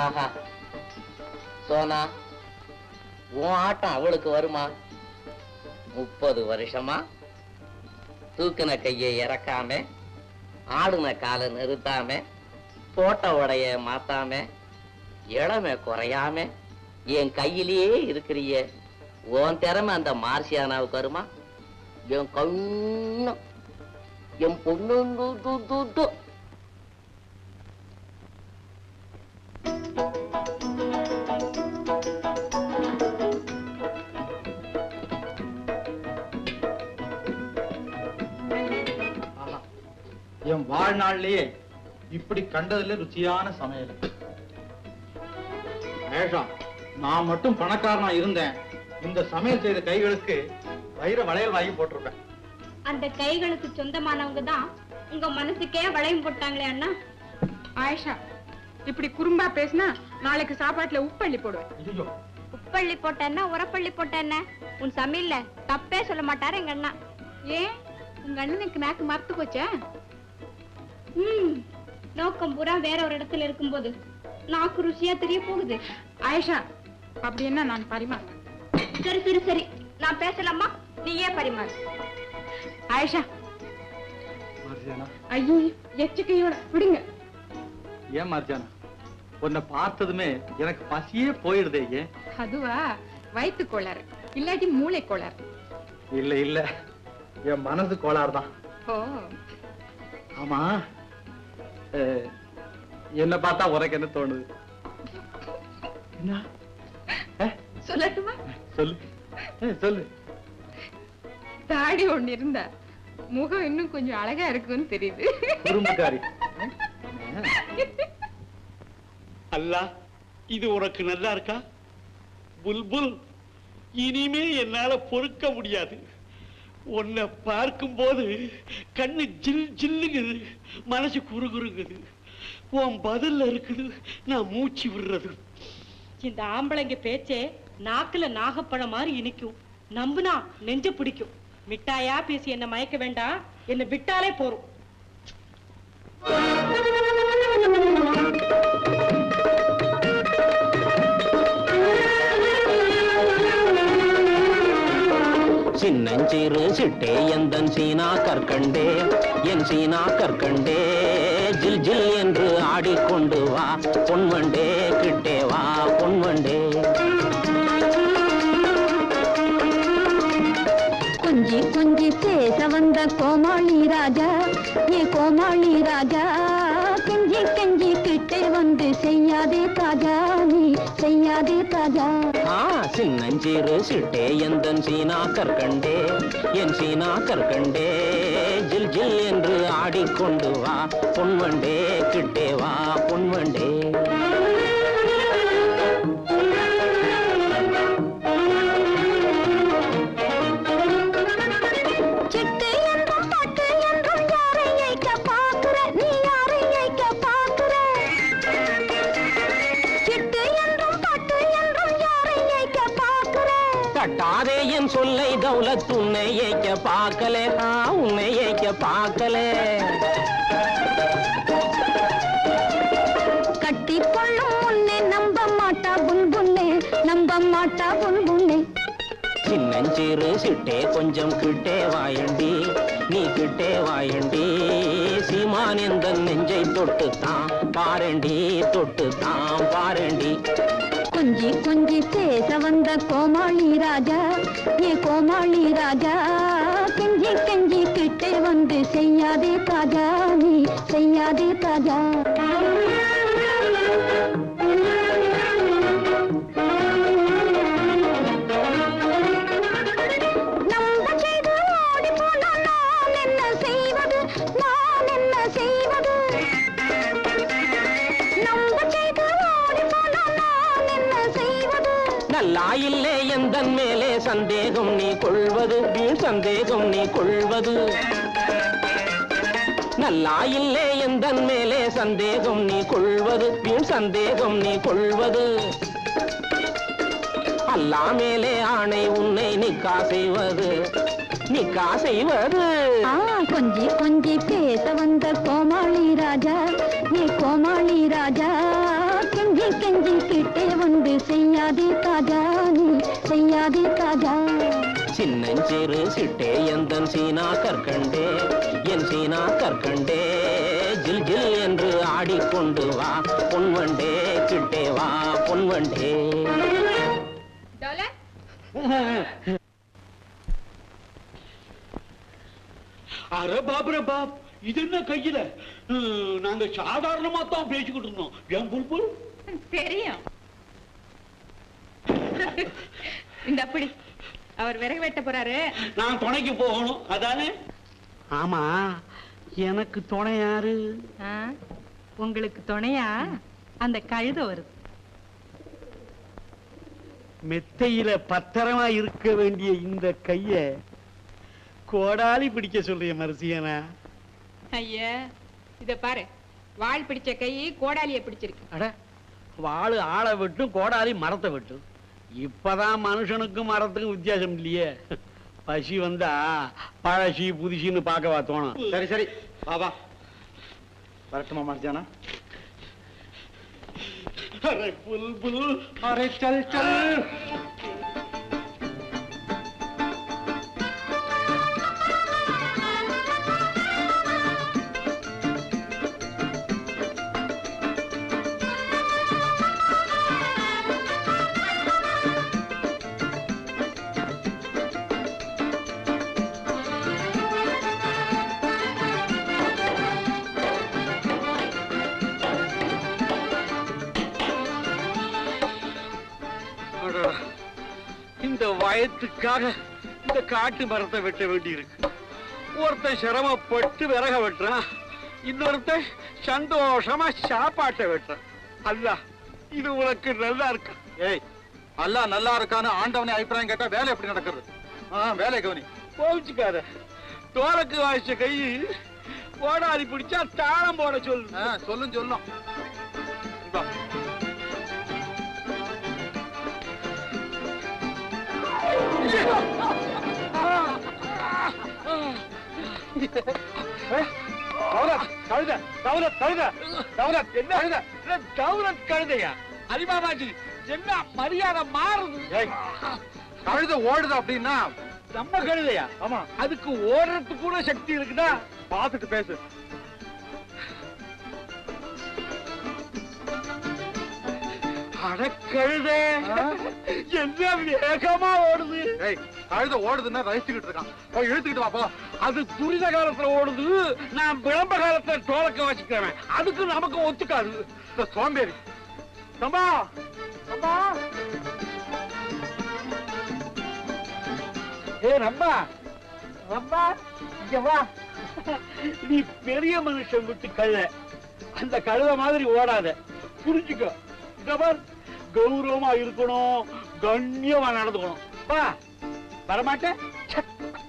ஆஹா சோனா, உன் ஆட்டம் அவளுக்கு வருமா? 30 வருஷமா தூக்கின கையை இறக்காம, ஆடுன காலை நிறுத்தாம, போட்ட உடைய மாத்தாம, இளமை குறையாம என் கையிலேயே இருக்கிறிய. உன் திறமை அந்த மார்சியானாவுக்கு வருமா? என் கண்ணு என் பொண்ணு என் வாழ்நாள்லயே இப்படி கண்டதுல ருச்சியான சமையல். நான் மட்டும் பணக்காரனா இருந்தேன், இந்த சமையல் செய்த கைகளுக்கு வைர வளையல் வாங்கி போட்டிருப்பேன். அந்த கைகளுக்கு சொந்தமானவங்க தான் உங்க மனசுக்கே வளையம் போட்டாங்களே அண்ணா. ஆயிஷா, இப்படி குறும்பா பேசினா நாளைக்கு சாப்பாட்டுல உப்பள்ளி போடுவேன். உப்பள்ளி போட்டேன்னா உரப்பள்ளி போட்டேன்ன உன் சமையல்ல தப்பே சொல்ல மாட்டாரு எங்க அண்ணா. ஏன் உங்க அண்ணனுக்கு நாக்கு மறத்து போச்சா? நோக்கம் பூரா வேற ஒரு இடத்துல இருக்கும்போது நாக்கு ருசியா தெரிய போகுது. ஆயிஷா, அப்படி என்ன நான் பரிமாறேன். சரி சரி சரி, நான் பேசலாமா? நீ ஏன் பரிமாறு. ஆயிஷா, ஐயோ எச்சக்கையோட விடுங்க. ஏன் மார்ஜானா, உன்னை பார்த்ததுமே எனக்கு பசியே போயிடுதே. ஏன்? அதுவா, வயிற்று கோளாறு இல்லாட்டி மூளை கோளாறு. இல்ல இல்ல, என் மனசு கோளாறு தான். ஓ ஆமா, என்ன பார்த்தா உனக்கு என்ன தோணுது? என்ன சொல்லட்டுமா? சொல்லு சொல்லு. தாடி ஒண்ணு இருந்தா முகம் இன்னும் கொஞ்சம் அழகா இருக்குன்னு தெரியுது. குறும்புக்காரி. அல்லா, இது உனக்கு நல்லா இருக்கா? புல்புல், இனிமே என்னால பொறுக்க முடியாது. உன்னை பார்க்கும் போது கண்ணு ஜில் ஜில்லுங்குது, மனசு குறுகுறுங்குது. உன் பதில்ல இருக்குது நான் மூச்சு விடுறது. இந்த ஆம்பளைங்க பேச்சே நாக்குல நாகப்பழம் மாதிரி இனிக்கும், நம்புனா நெஞ்ச பிடிக்கும். மிட்டாயா பேசி என்ன மயக்க வேண்டாம், என்ன விட்டாலே போறோம். சின்னஞ்சிறு சிட்டே எந்தன் சீனா கற்கண்டே, என் சீனா கற்கண்டே, ஜில் ஜில் என்று ஆடிக்கொண்டு வா பொன்வண்டே, கிட்டே வா பொன்வண்டே. கொஞ்சி கொஞ்சி பேச வந்த கோமாளி ராஜா, ஏ கோமாளி ராஜா, கெஞ்சி கெஞ்சி கிட்டே வந்து செய்யாதே தாஜா, நீ செய்யாதே தாஜா. சின்னஞ்சிறு சிட்டே எந்தன் சீனா கற்கண்டே, என் சீனா கற்கண்டே, ஜில் ஜில் என்று ஆடிக்கொண்டு வா பொன்வண்டே, கிட்டே வா பொன்வண்டே. தட்டாதே என் சொல்லை தௌலத், உன்னை ஏய்க்க பார்க்கல, உன்னை ஏய்க்க பார்க்கல. கட்டிக்கொள்ளும் முன்னே நம்ப மாட்டா புல்புல்லே, நம்ப மாட்டா புல்புல்லே. சின்னஞ்சிறு சிட்டே கொஞ்சம் கிட்டே வாயண்டி, நீ கிட்டே வாயண்டி, சீமான் எந்த நெஞ்சை தொட்டுத்தான் பாரண்டி, தொட்டுத்தான் பாரண்டி. கொஞ்சி கொஞ்சி பேச வந்த கோமாளி ராஜா, ஏ கோமாளி ராஜா, கெஞ்சி கெஞ்சி கிட்டே வந்து செய்யாதே தாஜா, நீ செய்யாதே தாஜா. நம்ப செய்து ஓடி போனா நான் என்ன செய்வது, நான் என்ன செய்வது? நம்ப செய்து ஓடி போனா நான் என்ன செய்வது? நல்லா இல்லே எந்தன் மேலே சந்தேகம் நீ கொள்வது, வீண் சந்தேகம் நீ கொள்வது. நல்லா இல்லே எந்தன் மேலே சந்தேகம் நீ கொள்வது, வீண் சந்தேகம் நீ கொள்வது. அல்லா மேலே ஆணை உன்னை நிக்கா செய்வது, நீ காசைவது. கொஞ்சி கொஞ்சி பேச வந்த கோமாளி ராஜா, ஏ கோமாளி ராஜா, கெஞ்சி கெஞ்சி கிட்டே வந்து செய்யாதே தாஜா, நீ செய்யாதே தாஜா. சின்னஞ்சிறு சிட்டே எந்தன் சீனா கற்கண்டே, என் சீனா கற்கண்டே, ஜில் ஜில் என்று ஆடிக்கொண்டு வா பொன்வண்டே, கிட்டே வா பொன்வண்டே. அரே பாப் ரே பாப், இது என்ன கையில? நாங்க சாதாரணமா தான் பேசிக்கிட்டு இருந்தோம். ஏன் புல்புல்? தெரியும். இந்த அப்படி அவர் விறகு வெட்ட போறாரு, நான் துணைக்கு போகணும் அதானே? ஆமா, எனக்கு துணை யாரு? உங்களுக்கு துணையா அந்த கழுத வருது. மெத்தையில பத்திரமா இருக்க வேண்டிய இந்த கைய கோடாலி பிடிக்க சொல்றிய மரசியனா? ஐயா இத பாரு, வாள் பிடிச்ச கை கோடாலிய பிடிச்சிருக்கு. அட, வாளு ஆளை விட்டும் கோடாலி மரத்தை விட்டும். இப்பதான் மனுஷனுக்கும் மரத்துக்கும் வித்தியாசம் இல்லையே. பசி வந்தா பழசி புதுசின்னு பார்க்கவா தோணும். சரி சரி பாபா வரட்டுமா மர்ஜானா? அரே புல்புல், அரே चल चल. இந்த வயத்துக்காக இந்த காட்டு மரத்தை வெட்ட வேண்டி இருக்கு. ஒருத்தன் சிரமப்பட்டு விறக வெட்டுறான், இன்னொருத்தன் சந்தோஷமா சாப்பாட்டை வெட்டுறான். அல்ல, இது உனக்கு நல்லா இருக்கா? ஏய், அல்லாஹ் நல்லா இருக்கான்னு ஆண்டவனே அபிப்பிராயம் கேட்டா வேலை எப்படி நடக்கிறது? வேலை கவனி. கோவிச்சுக்காத. தோலக்கு வாய்ச்ச கை கோடாலி பிடிச்சா தாளம் போட சொல்லு. சொல்லும் சொல்லும். கழுதையா? அலிபாபாஜி, என்ன மரியாதை மாறுது? கழுத ஓடுது அப்படின்னா நம்ம கழுதையா? ஆமா. அதுக்கு ஓடுறதுக்கு கூட சக்தி இருக்குதா? பார்த்துட்டு பேசு. அடக்கழுதே, என்ன வேகமா ஓடுது? கழுத ஓடுதுன்னா ரசிச்சுக்கிட்டு இருக்கான், போய் இழுத்துக்கிட்டு வாப்பா. அது துரித காலத்துல ஓடுது, நான் விளம்ப காலத்துல தோலக்க வச்சுக்கிறேன். அதுக்கு நமக்கு ஒத்துக்காது. இந்த சோம்பேறி. சம்பா, சம்பா, ஏ ரம்பா, ரம்பா, இங்க வா. நீ பெரிய மனுஷன் விட்டு கழுத, அந்த கழுத மாதிரி ஓடாத, புரிஞ்சுக்கோ. கௌரவமா இருக்கணும், கண்ணியமா நடந்துக்கணும். வா. வரமாட்டேன்.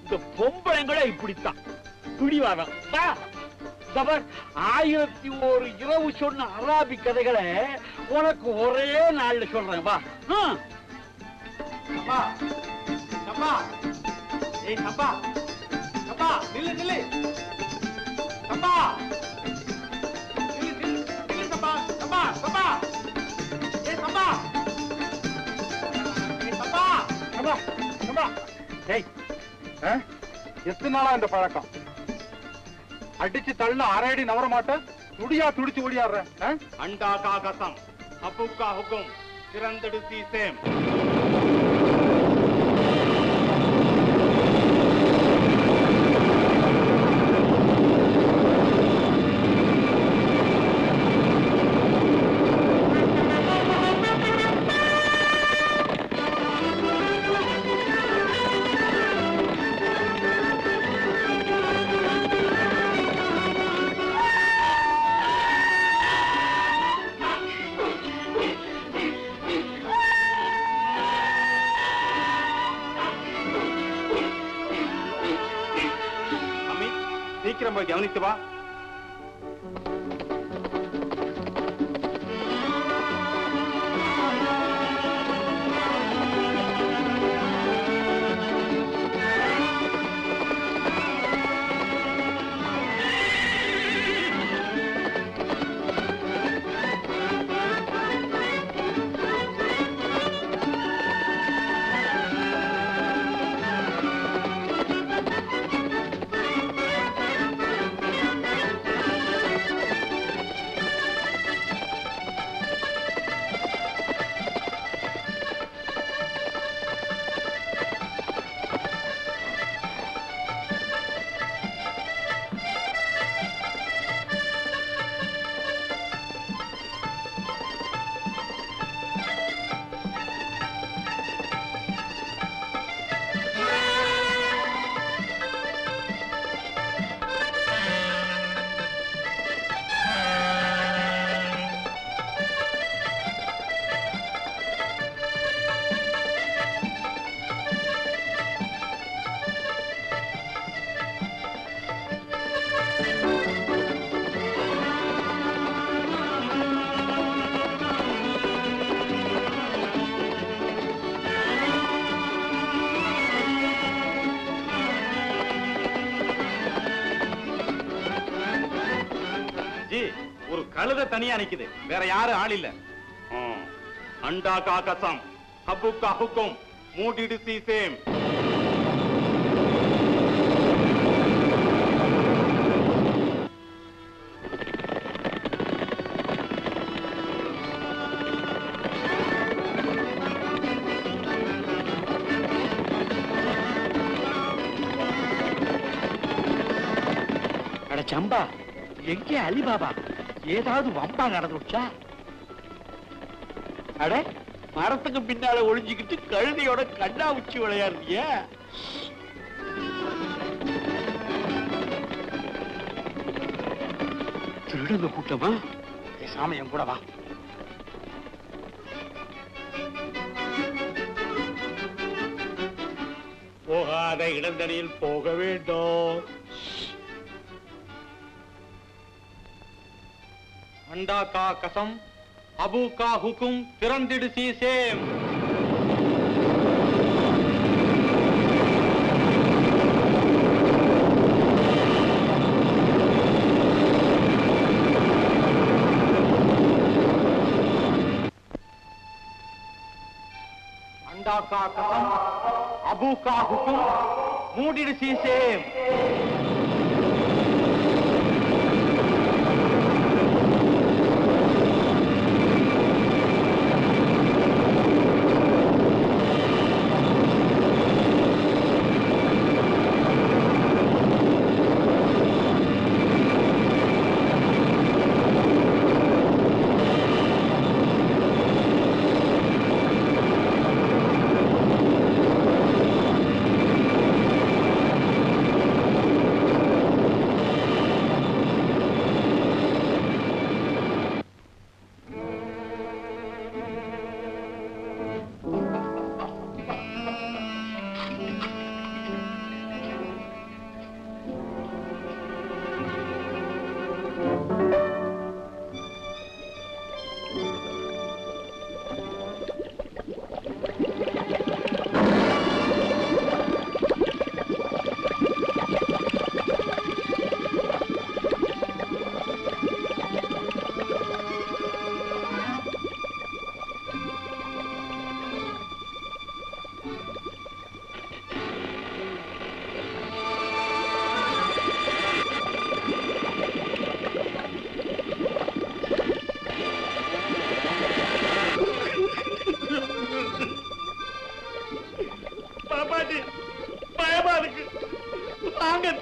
இந்த பொம்பளைங்கள இப்படித்தான் பிடிவாதம். வா. 1001 இரவு சொன்ன அராபி கதைகளை உனக்கு ஒரே நாள்ல சொல்றேன். வா. சம்பா, சம்பா, ஏய் சம்பா, சம்பா, நில்லு நில்லு. சம்பா, நில்லு நில்லு நில்லு. சம்பா, சம்பா, சம்பா, ஏய் சம்பா, ஏய் சம்பா, சம்பா, சம்பா. ஏய், எத்தனை நாளா இந்த பழக்கம்? அடிச்சு தள்ளின அரை அடி நவர மாட்டேன், துடியா துடிச்சு ஓடியாடுற. அண்டா கா கசம், அப்புக்கா ஹுக்கும், திறந்தெடுத்தி சேம். சீக்கிரம் போய் கவனித்து வா. கழுத தனியா நிக்குது, வேற யாரும் ஆள் இல்ல. அண்டா கா கசம், அபு கா ஹுக்கும், மூடிடு சீசேம். சம்பா, எங்கே அலிபாபா? ஏதாவது வம்பா நடந்துச்சா? அட, மரத்துக்கு பின்னால ஒளிஞ்சுக்கிட்டு கழுதையோட கண்ணா உச்சி விளையாடுறிய. திருடுங்க கூட்டமா? சாமி என் கூட வா. போகாத இடந்தடியில் போக வேண்டும். அண்டா கா கசம், அபு கா ஹுக்கும், திறந்திடு சீசேம். அண்டா கா கசம், அபு கா ஹுக்கும், மூடிடு சீசேம்.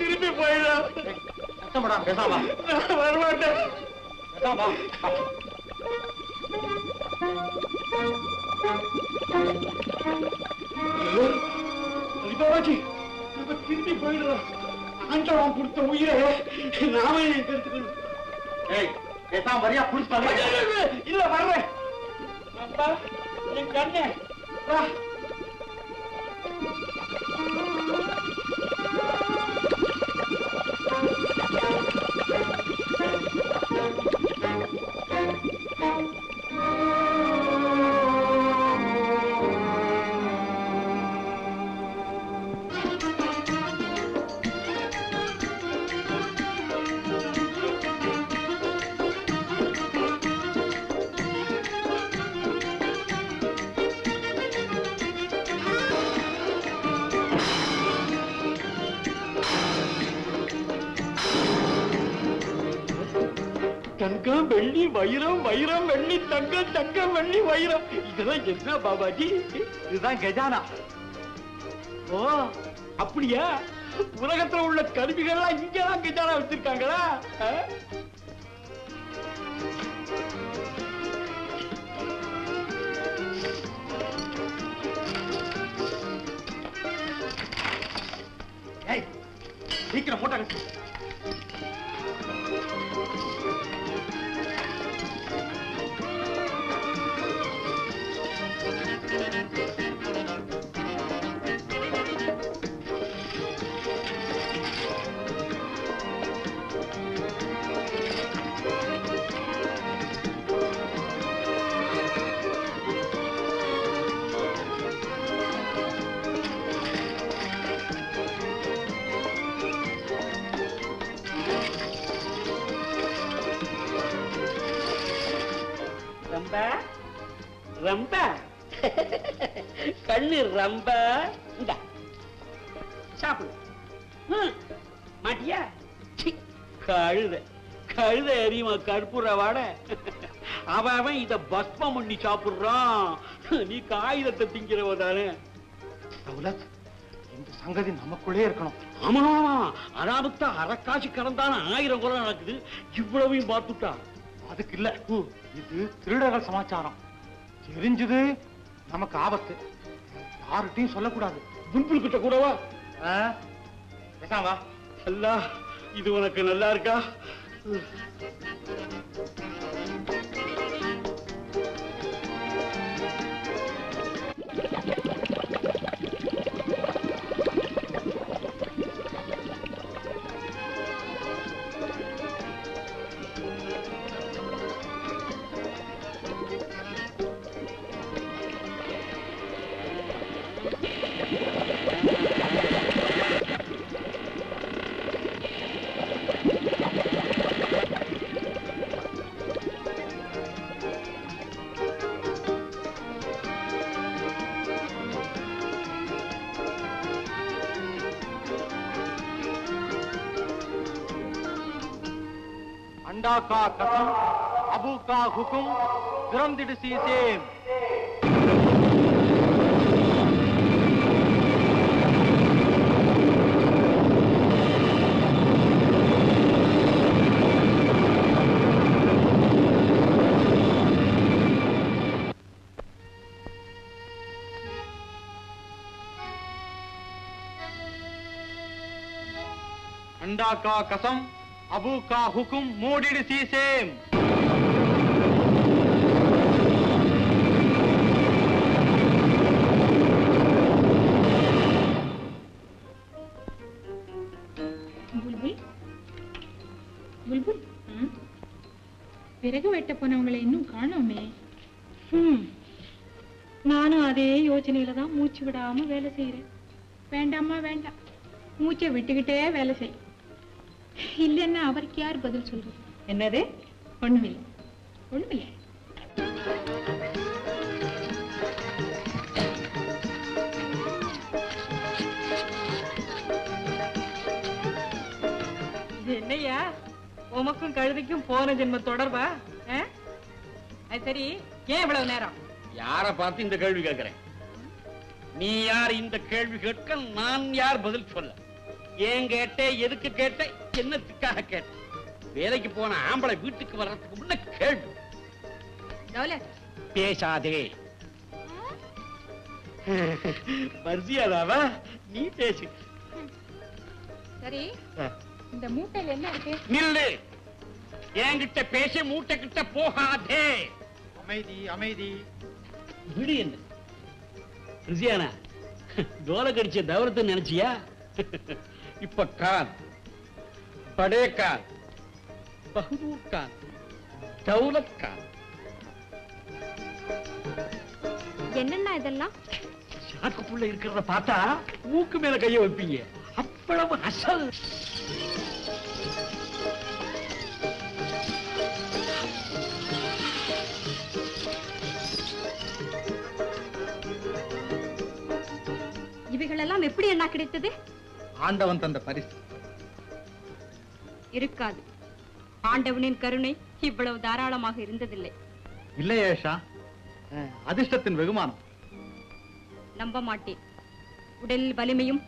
திரும்பி போயிடலாம். பேசாமா வரமாட்டேன். பேசாமா திரும்பி போயிடலாம். ஆண்டவன் கொடுத்த உயிரை நாமே எடுத்துக்கணும். பேசாம வரியா புடிச்சு இல்ல வர்றேன். என் கண்ணே தங்கம் வெள்ளி வைரம், வைரம் வெள்ளி தங்கம், தங்கம் வெள்ளி வைரம். இதெல்லாம் என்ன பாபாஜி? இதுதான் கஜானா. ஓ அப்படியா? உலகத்துல உள்ள கருவிகள்லாம் இங்கதான் கஜானா வச்சிருக்காங்களா? சீக்கிரம் மூட்டை ரொம்ப கண்ணு ரொம்ப இந்தா சாப்பிடு. மாட்டியா? கழுத கழுத எரியுமா கற்பூர வாட. அவன் இத பஸ்மம் பண்ணி சாப்பிடுறான். நீ காகிதத்தை திங்கிறவதானே. தௌலத், இந்த சங்கதி நமக்குள்ளே இருக்கணும். ஆமா அனாபத்தா அரைக்காட்சி கடந்தான 1000 குறை நடக்குது. இவ்வளவையும் பார்த்துட்டா. அதுக்கு இல்ல, இது திருடர்கள் சமாச்சாரம். தெரிஞ்சது நமக்கு ஆபத்து. யார்கிட்டையும் சொல்லக்கூடாது. புல்புல் கிட்ட கூடவா? பேசாவா? அல்லா, இது உனக்கு நல்லா இருக்கா? अंडा का कसम, अबू का हुक्म, திறந்திடு சீசேம். अंडा का कसम, अबू का हुक्म, मोडिड सीसेम. புல்புல் புல்புல், விறகு வெட்ட போனவங்களை இன்னும் காணோமே. நானும் அதே யோசனையில தான் மூச்சு விடாம வேலை செய்யறேன். வேண்டாமா வேண்டாம், மூச்சை விட்டுக்கிட்டே வேலை செய். இல்லைன்னா அவருக்கு யார் பதில் சொல்றது? என்னது? ஒண்ணுமில்லை ஒண்ணுமில்லை. இது என்னையா, உமக்கும் கழுதைக்கும் போன ஜென்ம தொடர்பா? அது சரி, ஏன் இவ்வளவு நேரம்? யார பார்த்து இந்த கேள்வி கேட்கிறேன்? நீ யார் இந்த கேள்வி கேட்க? நான் யார் பதில் சொல்ல? ஏன் கேட்டே, எதுக்கு கேட்ட, என்னத்துக்காக கேட்ட? வேலைக்கு போன ஆம்பளை வீட்டுக்கு வர்றதுக்கு முன்ன கேள்வி. பேசாதே. மர்சியாதாவா? நீ பேசு. சரி, இந்த மூட்டையில என்ன இருக்கு? நில்லு. என்கிட்ட பேசி மூட்டை கிட்ட போகாதே. அமைதி அமைதி. விடு. என்ன ரிசியானா, தோலை கடிச்ச தவரத்தை நினைச்சியா? இப்ப கான், படே கான், பஹதூர் கான், தௌலத் கான். என்னன்னா இதெல்லாம்? சாக்குக்குள்ள இருக்கிறத பார்த்தா மூக்கு மேல கைய வைப்பீங்க. அவ்வளவு அசல். இவைகளெல்லாம் எப்படி என்ன கிடைத்தது? ஆண்டவன் தந்த பரிசு. இருக்காது. ஆண்டவனின் கருணை இவ்வளவு தாராளமாக இருந்ததில்லை. இல்லை ஏஷா, அதிர்ஷ்டத்தின் வெகுமானம். நம்ப மாட்டேன். உடலில் வலிமையும்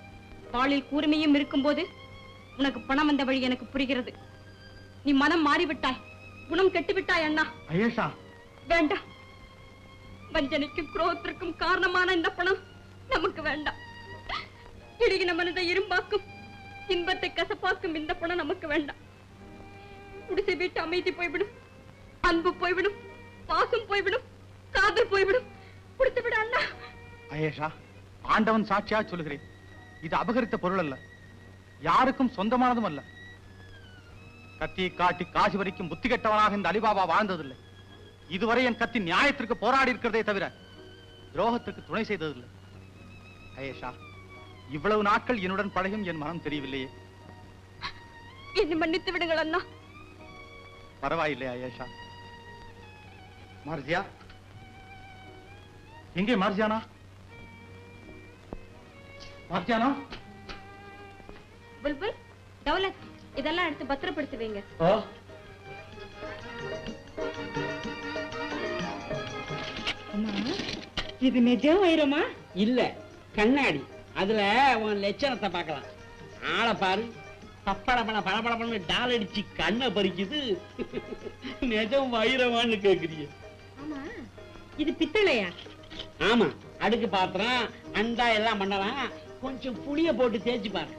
வாளில் கூர்மையும் இருக்கும்போது உனக்கு பணம் வந்த வழி எனக்கு புரிகிறது. நீ மனம் மாறிவிட்டாய், குணம் கெட்டுவிட்டாய் அண்ணா. ஐயேஷா, வேண்டாம். வஞ்சனைக்கும் குரோதத்திற்கும் காரணமான இந்த பணம் நமக்கு வேண்டாம். இடுகின மனதை இரும்பாக்கும், இன்பத்தை கசப்பாக்கும் இந்த பணம் நமக்கு வேண்டாம். குடிசை வீட்டு அமைதி போய்விடும், அன்பு போய்விடும், பாசம் போய்விடும், காதல் போய்விடும். கொடுத்து விட அண்ணா. ஐயேஷா, ஆண்டவன் சாட்சியா சொல்லுகிறேன், இது அபகரித்த பொருள் அல்ல, யாருக்கும் சொந்தமானதும் அல்ல. கத்தியை காட்டி காசி வரைக்கும் புத்தி கெட்டவனாக இந்த அலிபாபா வாழ்ந்ததில்லை. இதுவரை என் கத்தி நியாயத்திற்கு போராடி இருக்கிறதே தவிர துரோகத்திற்கு துணை செய்ததில்லை. ஐயேஷா, இவ்வளவு நாட்கள் என்னுடன் பழகும் என் மனம் தெரியவில்லையே. என்னை மன்னித்து விடுங்கள் அண்ணா. பரவாயில்லை ஐயேஷா. மர்ஜியா, எங்கே மார்ஜானா? மார்ஜானா? புல்புல், தௌலத், இதெல்லாம் எடுத்து பத்திரப்படுத்தி வைங்க. இது நிஜம் வைரமா? இல்ல, கண்ணாடி. அதுல உன் லட்சணத்தை பார்க்கலாம். ஆளை பாரு, பளபளன்னு டால் அடிச்சு கண்ணை பறிக்குது. நிஜம் வைரமான்னு கேக்குறீங்க? ஆமா, இது பித்தளையா? ஆமா, அடுக்கு பாத்திரம், அண்டா எல்லாம் பண்ணலாம். கொஞ்சம் புளிய போட்டு தேய்ச்சு பாரு.